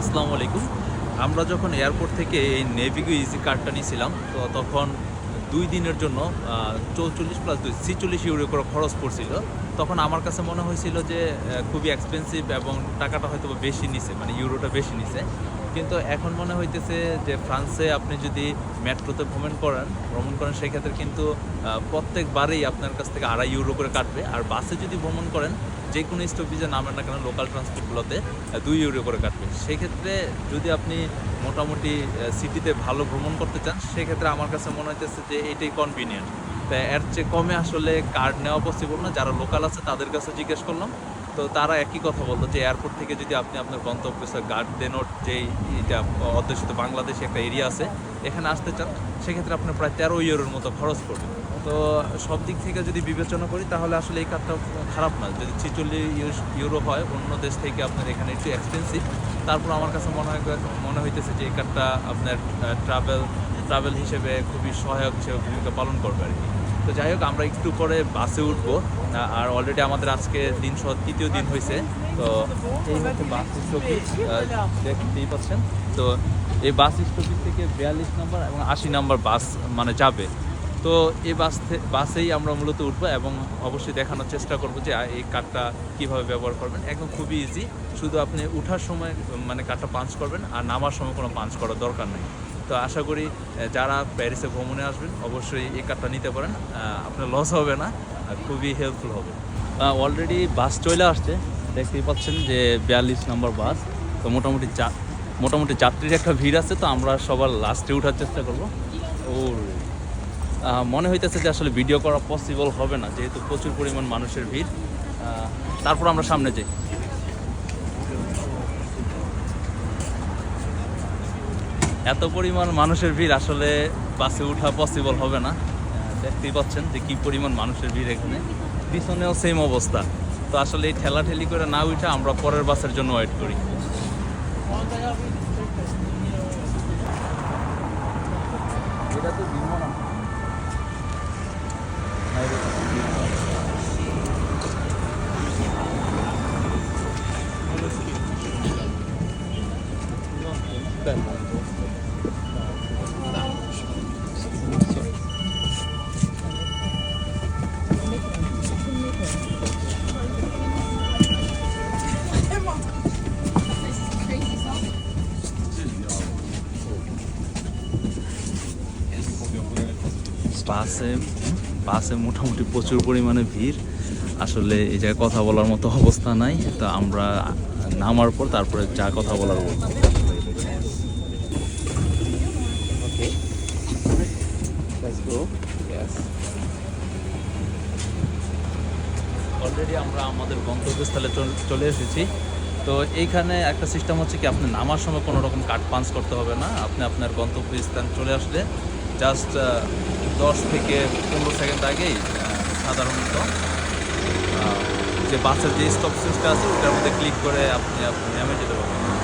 আসসালামু আলাইকুম। আমরা যখন এয়ারপোর্ট থেকে এই নেভিগো ইজি কার্ডটা নিয়েছিলাম, তো তখন ২ দিনের জন্য ৪৪ প্লাস ২ ৪৬ ইউরো করে খরচ পড়ছিল। তখন আমার কাছে মনে হয়েছিল যে খুবই এক্সপেন্সিভ এবং টাকাটা হয়তো বেশি নিছে, মানে ইউরোটা বেশি নিছে। কিন্তু এখন মনে হইতেছে যে ফ্রান্সে আপনি যদি মেট্রোতে ভ্রমণ করেন সেক্ষেত্রে কিন্তু প্রত্যেকবারেই আপনার কাছ থেকে ২.৫ ইউরো করে কাটবে। আর বাসে যদি ভ্রমণ করেন যে কোনো স্টপেজে নামেন না কেন লোকাল ট্রান্সপোর্টগুলোতে ২ ইউরো করে কাটবে। সেক্ষেত্রে যদি আপনি মোটামুটি সিটিতে ভালো ভ্রমণ করতে চান সেক্ষেত্রে আমার কাছে মনে হইতেছে যে এটাই কনভিনিয়েন্ট। তাই এর চেয়ে কমে আসলে কার্ড নেওয়া পসিবল না। যারা লোকাল আছে তাদের কাছে জিজ্ঞেস করলাম, তো তারা একই কথা বলতো যে এয়ারপোর্ট থেকে যদি আপনি আপনার গন্তব্যস্থল গার্ডেনোর যেই এটা অধ্যুষিত বাংলাদেশে একটা এরিয়া আছে এখানে আসতে চান সেক্ষেত্রে আপনার প্রায় ১৩ ইউরোর মতো খরচ পড়বে। তো সব দিক থেকে যদি বিবেচনা করি তাহলে আসলে এই কার্ডটা খারাপ না। যদি ৪৬ ইউরো হয় অন্য দেশ থেকে আপনার এখানে একটু এক্সপেন্সিভ, তারপর আমার কাছে মনে হইতেছে যে এই কার্ডটা আপনার ট্রাভেল হিসেবে খুবই সহায়ক হিসেবে ভূমিকা পালন করবে আর কি। তো যাই হোক, আমরা একটু পরে বাসে উঠবো। আর অলরেডি আমাদের আজকে দিন তৃতীয় দিন হয়েছে। তো এই হচ্ছে বাস স্টপেজ, দেখতেই পাচ্ছেন। তো এই বাস স্টপেজ থেকে ৪২ নম্বর এবং ৮০ নম্বর বাস মানে যাবে। তো এই বাসেই আমরা মূলত উঠবো এবং অবশ্যই দেখানোর চেষ্টা করবো যে এই কার্ডটা কীভাবে ব্যবহার করবেন। একদম খুবই ইজি, শুধু আপনি উঠার সময় মানে কার্ডটা পাঞ্চ করবেন আর নামার সময় কোনো পাঞ্চ করার দরকার নেই। তো আশা করি যারা প্যারিসে ভ্রমণে আসবেন অবশ্যই এই কার্ডটা নিতে পারেন, আপনার লস হবে না আর খুবই হেল্পফুল হবে। অলরেডি বাস চলে আসছে, দেখতেই পাচ্ছেন যে ৪২ নম্বর বাস। তো মোটামুটি যাত্রীর একটা ভিড় আছে, তো আমরা সবার লাস্টে ওঠার চেষ্টা করবো। মনে হইতেছে যে আসলে ভিডিও করা পসিবল হবে না যেহেতু প্রচুর পরিমাণ মানুষের ভিড়। তারপর আমরা সামনে যাই। এত পরিমাণ মানুষের ভিড় আসলে বাসে ওঠা পসিবল হবে না। দেখতেই পাচ্ছেন যে কী পরিমাণ মানুষের ভিড় এখানে, পিছনেও সেম অবস্থা। তো আসলে এই ঠেলাঠেলি করে না উঠে আমরা পরের বাসের জন্য ওয়েট করি। এটা তো বাসে মোটামুটি প্রচুর পরিমাণে ভিড়। আসলে এই জায়গায় কথা বলার মতো অবস্থা নাই। তো আমরা নামার পর তারপরে যা কথা বলার বলবো। অলরেডি আমরা আমাদের গন্তব্যস্থলে চলে এসেছি। তো এইখানে একটা সিস্টেম হচ্ছে কি, আপনি নামার সময় কোনো রকম কার্ড পাঞ্চ করতে হবে না। আপনি আপনার গন্তব্যস্থান চলে আসলে জাস্ট 10 থেকে 15 সেকেন্ড আগেই সাধারণত যে বাসের যে স্টপ সুইচটা আছে ওটার মধ্যে ক্লিক করে আপনি নেমে যেতে পারবেন।